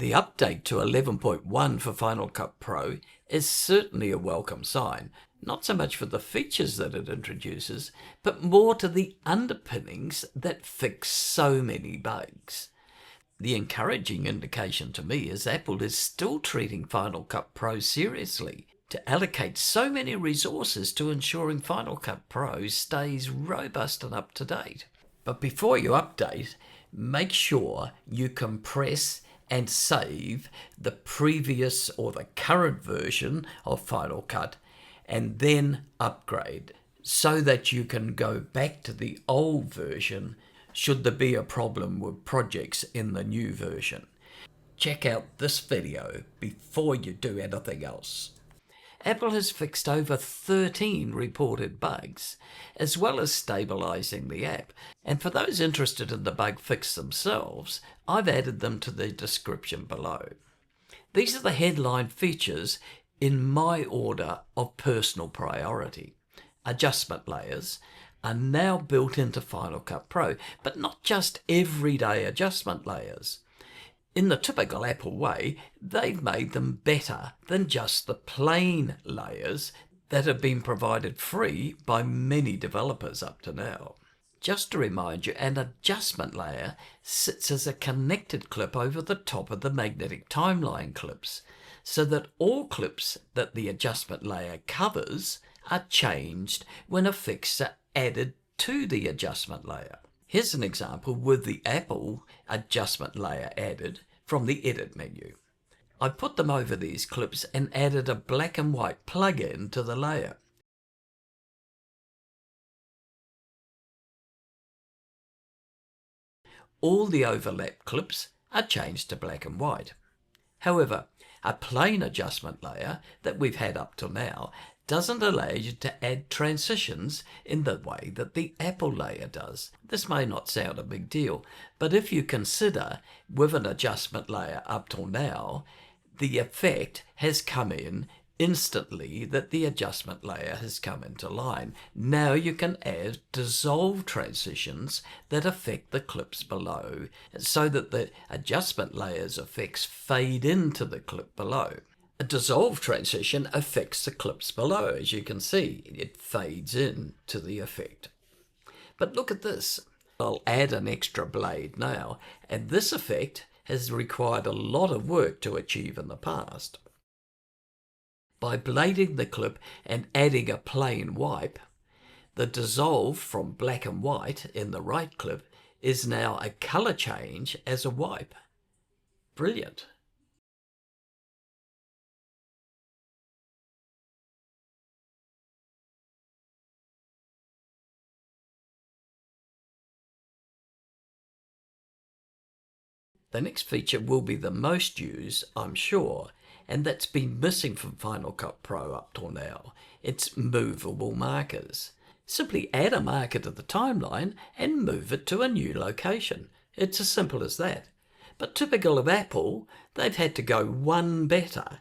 The update to 11.1 for Final Cut Pro is certainly a welcome sign, not so much for the features that it introduces, but more to the underpinnings that fix so many bugs. The encouraging indication to me is Apple is still treating Final Cut Pro seriously, to allocate so many resources to ensuring Final Cut Pro stays robust and up to date. But before you update, make sure you compress and save the previous or the current version of Final Cut and then upgrade so that you can go back to the old version should there be a problem with projects in the new version. Check out this video before you do anything else. Apple has fixed over 13 reported bugs, as well as stabilizing the app. And for those interested in the bug fix themselves, I've added them to the description below. These are the headline features in my order of personal priority. Adjustment layers are now built into Final Cut Pro, but not just everyday adjustment layers. In the typical Apple way, they've made them better than just the plain layers that have been provided free by many developers up to now. Just to remind you, an adjustment layer sits as a connected clip over the top of the magnetic timeline clips, so that all clips that the adjustment layer covers are changed when effects are added to the adjustment layer. Here's an example with the Apple adjustment layer added from the Edit menu. I put them over these clips and added a black and white plugin to the layer. All the overlap clips are changed to black and white. However, a plain adjustment layer that we've had up till now doesn't allow you to add transitions in the way that the Apple layer does. This may not sound a big deal, but if you consider with an adjustment layer up till now, the effect has come in instantly that the adjustment layer has come into line. Now you can add dissolve transitions that affect the clips below so that the adjustment layer's effects fade into the clip below. A dissolve transition affects the clips below. As you can see, it fades in to the effect. But look at this. I'll add an extra blade now, and this effect has required a lot of work to achieve in the past. By blading the clip and adding a plain wipe, the dissolve from black and white in the right clip is now a color change as a wipe. Brilliant. The next feature will be the most used, I'm sure, and that's been missing from Final Cut Pro up till now. It's movable markers. Simply add a marker to the timeline and move it to a new location. It's as simple as that. But typical of Apple, they've had to go one better.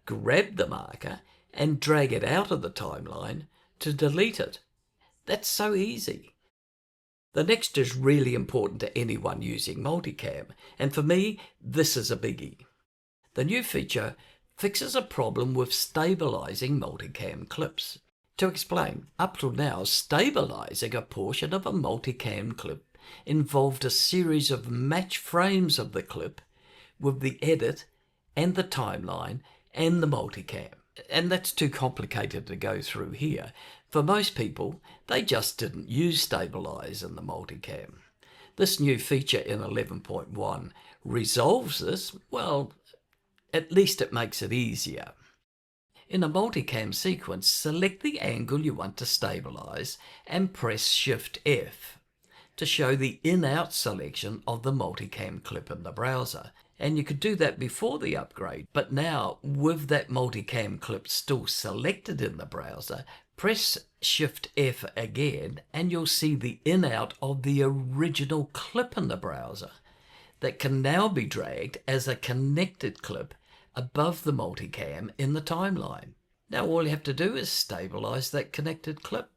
Grab the marker and drag it out of the timeline to delete it. That's so easy. The next is really important to anyone using Multicam, and for me, this is a biggie. The new feature fixes a problem with stabilizing Multicam clips. To explain, up till now, stabilizing a portion of a Multicam clip involved a series of match frames of the clip with the edit and the timeline and the Multicam. And that's too complicated to go through here. For most people, they just didn't use Stabilize in the Multicam. This new feature in 11.1 resolves this. Well, at least it makes it easier. In a Multicam sequence, select the angle you want to stabilize and press Shift F to show the in-out selection of the Multicam clip in the browser. And you could do that before the upgrade, but now with that Multicam clip still selected in the browser, press Shift F again and you'll see the in-out of the original clip in the browser that can now be dragged as a connected clip above the Multicam in the timeline. Now all you have to do is stabilize that connected clip.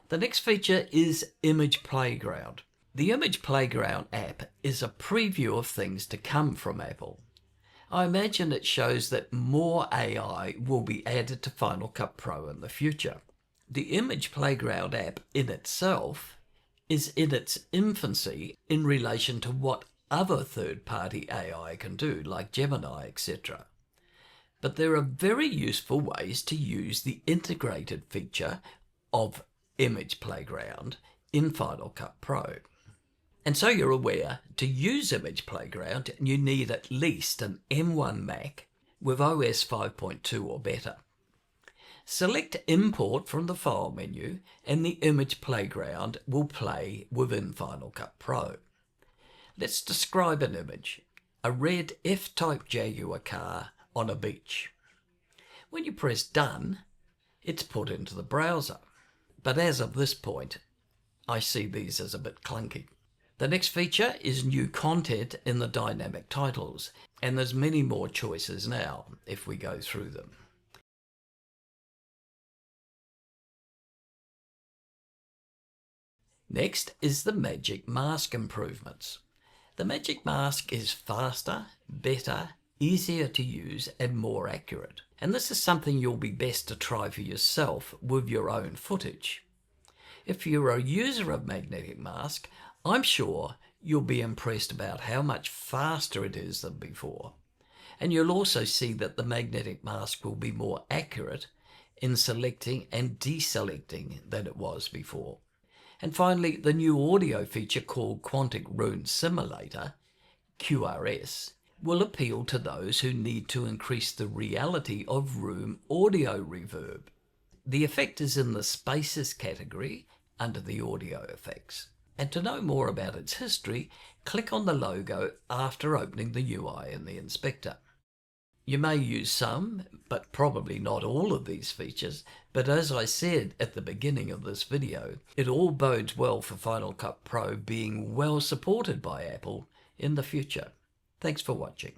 The next feature is Image Playground. The Image Playground app is a preview of things to come from Apple. I imagine it shows that more AI will be added to Final Cut Pro in the future. The Image Playground app in itself is in its infancy in relation to what other third-party AI can do, like Gemini, etc. But there are very useful ways to use the integrated feature of Image Playground in Final Cut Pro. And so you're aware, to use Image Playground, you need at least an M1 Mac with OS 5.2 or better. Select Import from the File menu and the Image Playground will play within Final Cut Pro. Let's describe an image. A red F-type Jaguar car on a beach. When you press Done, it's put into the browser. But as of this point, I see these as a bit clunky. The next feature is new content in the dynamic titles, and there's many more choices now if we go through them. Next is the Magic Mask improvements. The Magic Mask is faster, better, easier to use and more accurate. And this is something you'll be best to try for yourself with your own footage. If you're a user of Magnetic Mask, I'm sure you'll be impressed about how much faster it is than before. And you'll also see that the Magnetic Mask will be more accurate in selecting and deselecting than it was before. And finally, the new audio feature called Quantec Room Simulator, QRS, will appeal to those who need to increase the reality of room audio reverb. The effect is in the Spaces category under the audio effects. And to know more about its history, click on the logo after opening the UI in the inspector. You may use some, but probably not all of these features, but as I said at the beginning of this video, it all bodes well for Final Cut Pro being well supported by Apple in the future. Thanks for watching.